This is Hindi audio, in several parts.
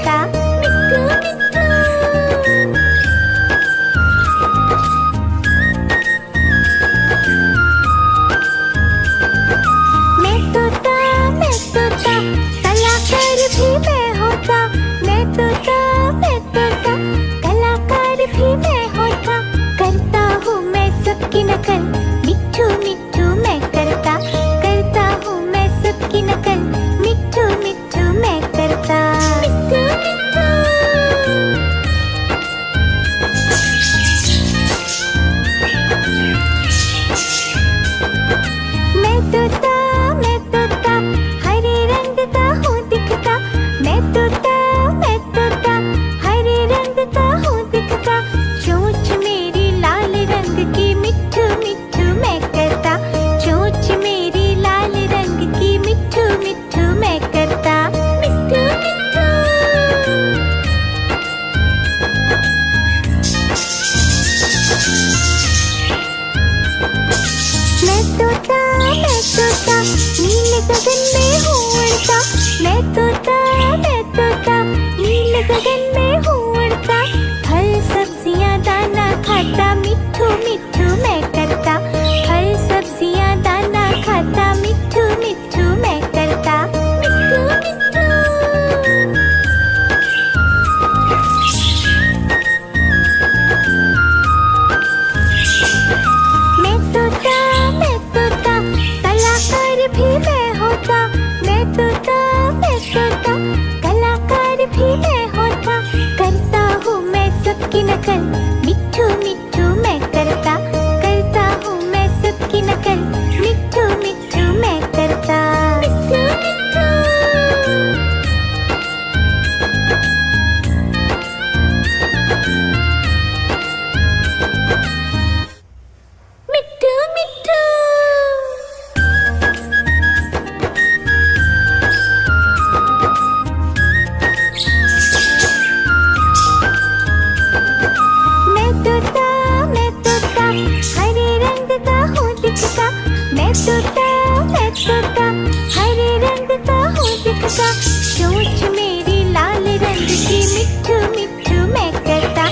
करता मिट्ठू मिट्ठू। मैं तोता कलाकार भी मैं होता। मैं तोता कलाकार भी मैं होता। करता हूँ मैं सबकी नकल मिट्ठू मिट्ठू मैं करता। करता हूँ मैं सबकी नकल मिट्ठू मिट्ठू मैं करता मिट्ठू मिट्ठू। मैं तोता हरे रंग का हूँ दिखता। मैं तोता हरे रंग का हूँ दिखता। चोंच मेरी लाल रंग की मिट्ठू मिट्ठू मैं करता। चोंच मेरी लाल रंग की मिट्ठू मिट्ठू मैं करता मिट्ठू मिट्ठू। मैं तोता नीले गगन में हूँ उड़ता। मैं तोता नीले गगन में हूँ उड़ता। फल सब्जियाँ दाना खाता मिट्ठू मिट्ठू मैं करता। फल सब्जियाँ दाना खाता मिट्ठू मिट्ठू मैं करता मिट्ठू मिट्ठू। मैं तोता कलाकार भी मैं होता। मैं तोता कलाकार भी मैं होता। करता हूँ मैं सबकी नकल मिट्ठू मिट्ठू मैं करता। करता हूँ मैं सबकी नकल मिट्ठू मिट्ठू मैं करता मिट्ठू मिट्ठू। मिट्ठू मिट्ठू। मैं तोता हरे रंग का हूँ दिखता। मैं तोता हरे रंग का हूँ दिखता। चोंच मेरी लाल रंग की मिट्ठू मिट्ठू मैं करता।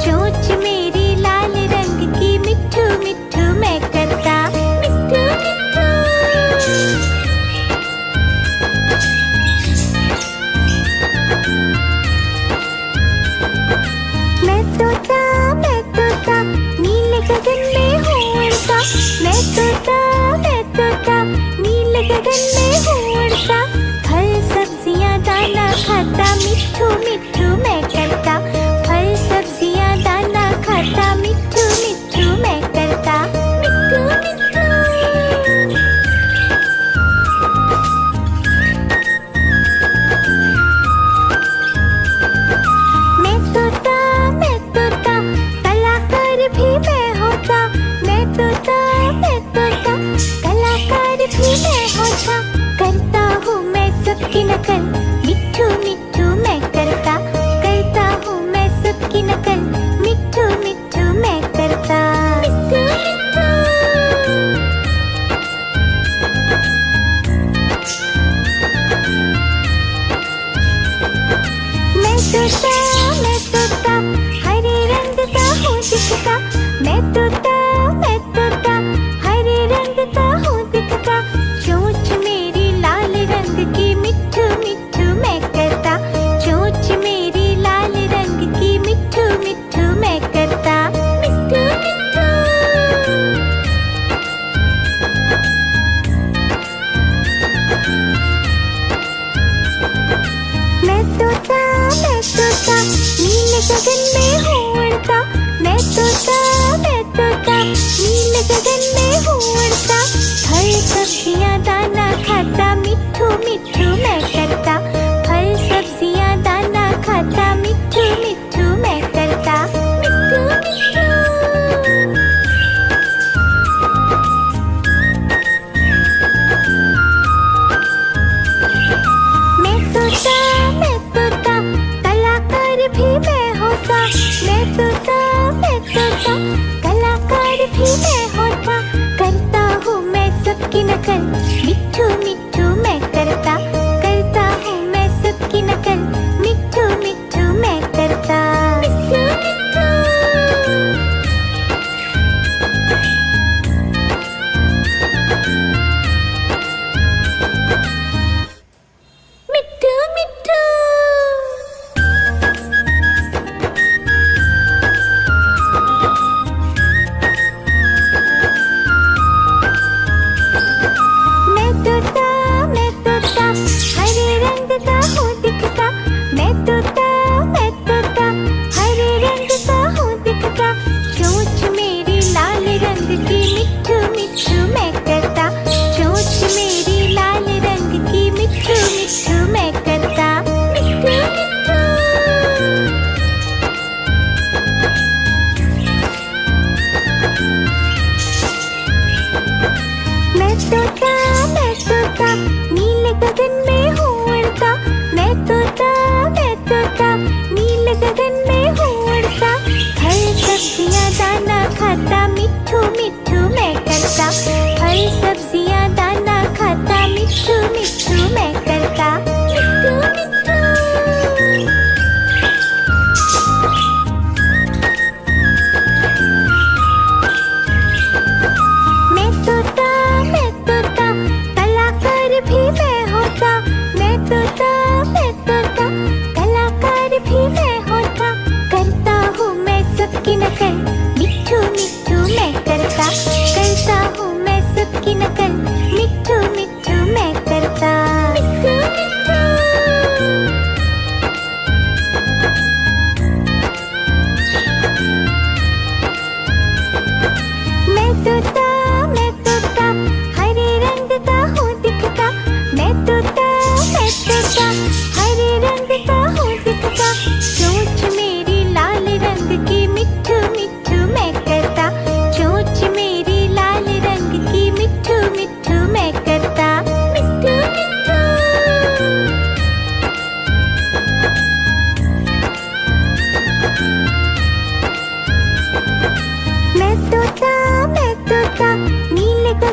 चोंच मेरी लाल रंग की मिट्ठू मिट्ठू मैं करता मिट्ठू मिट्ठू। मैं तोता नीले गगन में हूँ उड़ता। मैं तोता नीले गगन में हूँ उड़ता। फल सब्जियाँ दाना खाता मिट्ठू मिट्ठू मैं करता। फल सब्जियाँ दाना खाता मिट्ठू मिट्ठू मैं करता मिट्ठू मिट्ठू। मैं तोता कलाकार भी मैं होता। मैं तोता कलाकार भी मैं होता। करता हूँ मैं सबकी नकल मिट्ठू मिट्ठू मैं करता। करता हूँ मैं सबकी नकल मिट्ठू मिट्ठू मैं करता मिट्ठू मिट्ठू। मैं तोता हरे रंग का हूँ दिखता। मैं तोता हरे रंग का हूँ दिखता। चोंच मेरी लाल रंग की मिट्ठू मिट्ठू मैं करता। चोंच मेरी लाल रंग की मिट्ठू मिट्ठू मैं करता मिट्ठू मिट्ठू। मैं तोता नीले गगन में हूँ उड़ता। मैं तोता नीले गगन में हूँ उड़ता। फल सब्जियाँ दाना खाता मिट्ठू मिट्ठू मैं करता। फल सब्जियाँ दाना खाता मिट्ठू मिट्ठू मैं करता मिट्ठू मिट्ठू। मैं तोता कलाकार भी मैं होता। मैं तोता कलाकार भी मैं होता। करता हूँ मैं सबकी नकल मिट्ठू मिट्ठू मैं करता। करता हूँ मैं सबकी नकल मिट्ठू मिट्ठू।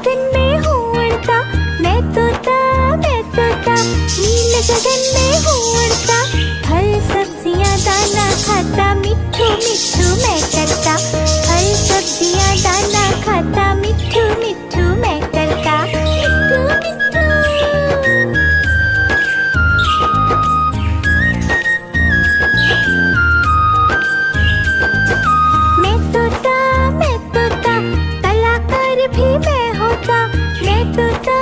गगन में हूँ उड़ता, मैं तोता नील गगन में हूँ उड़ता। फल सब्जियाँ दाना खाता, मिट्ठू मिट्ठू मैं करता। फल सब्जियाँ दाना खाता, मिट्ठू मिट्ठू मैं करता। मिट्ठू मिट्ठू। मैं तोता कलाकार भी मैं होता। मैं तोता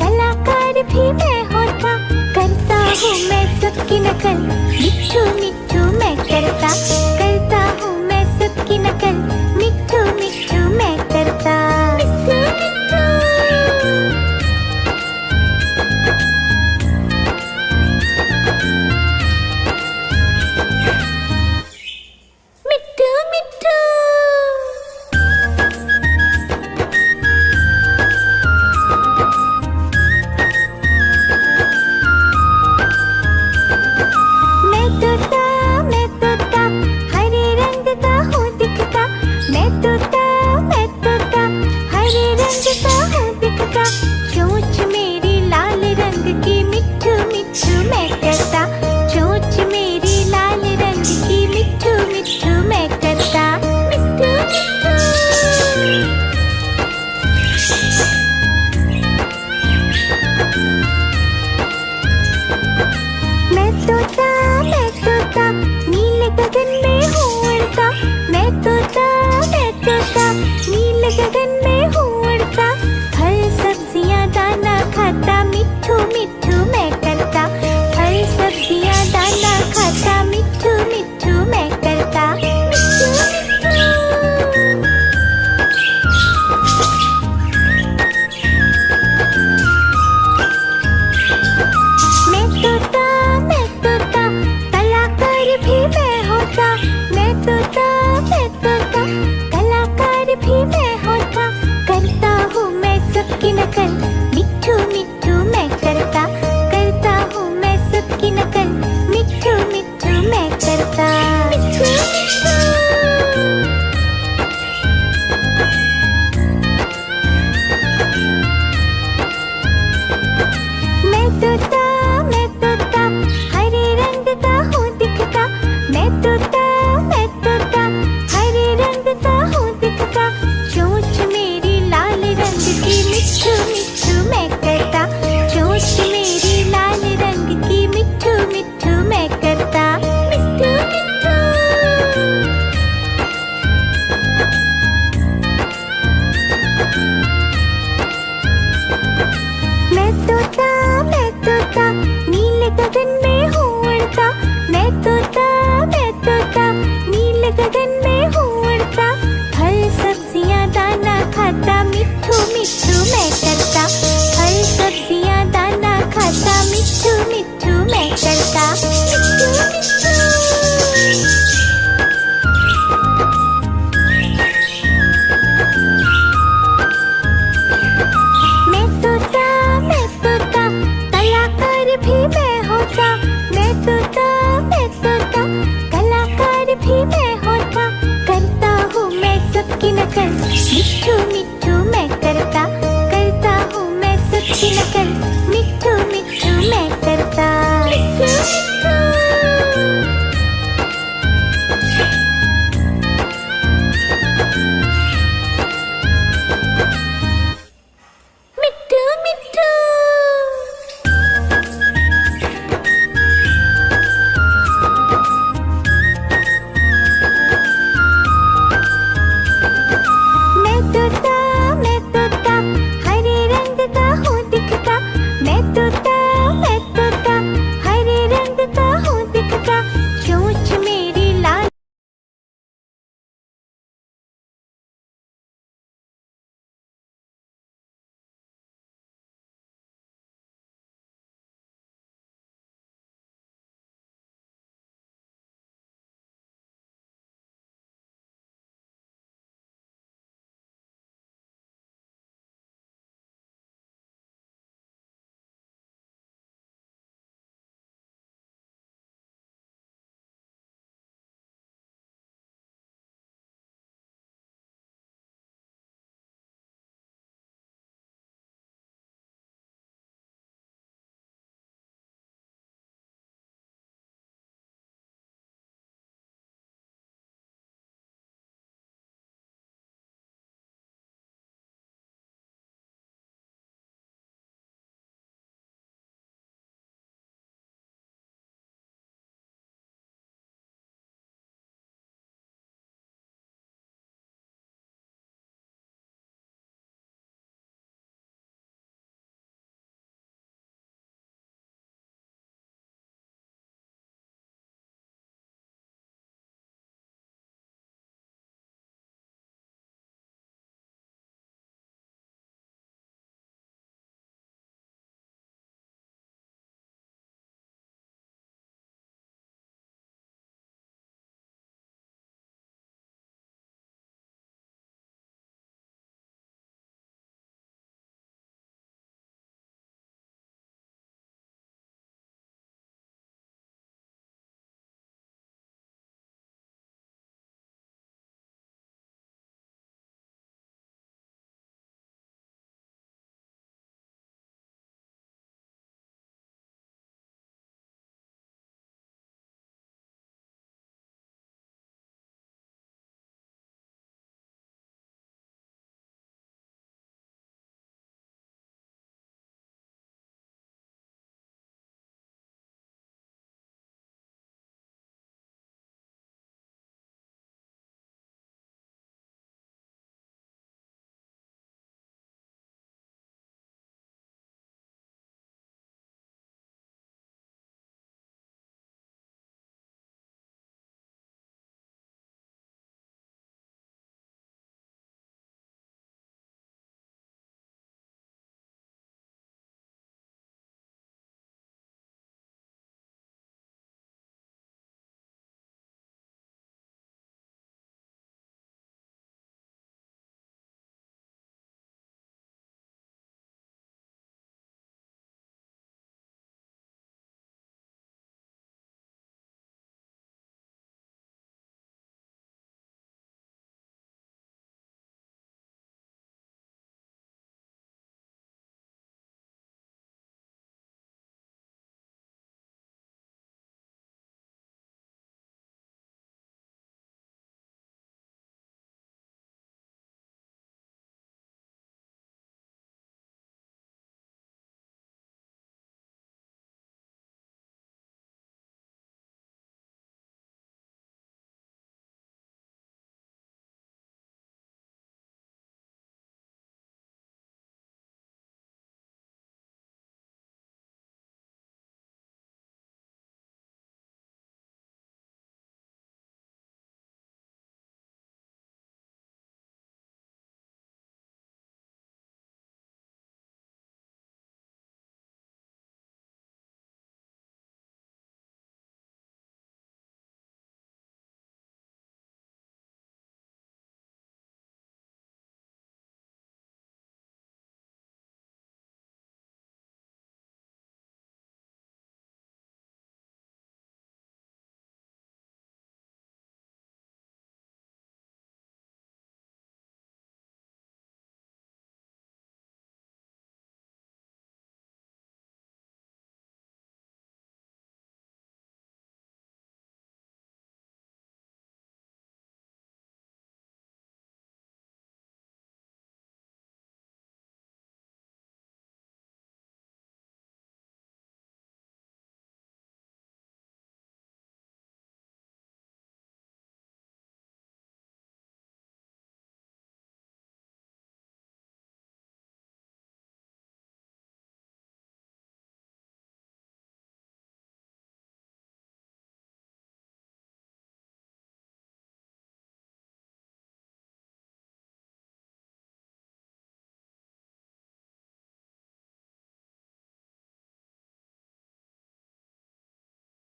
कलाकार भी मैं होता। करता हूँ मैं सबकी नकल, मिट्ठू मिट्ठू मैं करता। करता हूँ मैं सबकी नकल, मिट्ठू मिट्ठू मैं करता। मिट्ठू मिट्ठू। मिट्ठू मिट्ठू। मैं तोता हरे रंग का हूँ दिखता। मैं तोता हरे रंग का हूँ दिखता। चोंच मेरी लाल रंग की, मिट्ठू मिट्ठू मैं करता। चोंच मेरी लाल रंग की, मिट्ठू मिट्ठू मैं करता। मिट्ठू मिट्ठू। मैं तोता नील गगन में हूँ उड़ता। मैं तोता नील गगन में हूँ उड़ता। फल सब्जियाँ दाना खाता, मिट्ठू मिट्ठू मैं करता। फल सब्जियाँ दाना खाता, मिट्ठू मिट्ठू मैं करता। मिट्ठू मिट्ठू। मैं तोता कलाकार भी मैं होता। मैं तोता कलाकार भी मैं होता। करता हूँ मैं सबकी नकल, मिट्ठू मिट्ठू मैं करता। करता हूँ मैं सबकी नकल, मिट्ठू मिट्ठू मैं करता। मिट्ठू मिट्ठू। मैं तोता हरे रंग का हूँ दिखता। मैं तोता हरे रंग का हूँ दिखता। चोंच मेरी लाल रंग की, मिट्ठू मिट्ठू मैं करता। चोंच मेरी लाल रंग की, मिट्ठू मिट्ठू मैं करता। मिट्ठू मिट्ठू। मैं तोता नील गगन में हूँ उड़ता। मैं तोता नील गगन में हूँ उड़ता। फल सब्जियाँ दाना खाता, मिट्ठू मिट्ठू मैं करता। फल सब्जियाँ दाना खाता, मिट्ठू मिट्ठू मैं करता। मिट्ठू मिट्ठू। मैं तोता कलाकार भी मैं होता। मैं तोता कलाकार भी मैं होता। करता हूँ मैं सबकी नकल, मिट्ठू मिट्ठू मैं करता।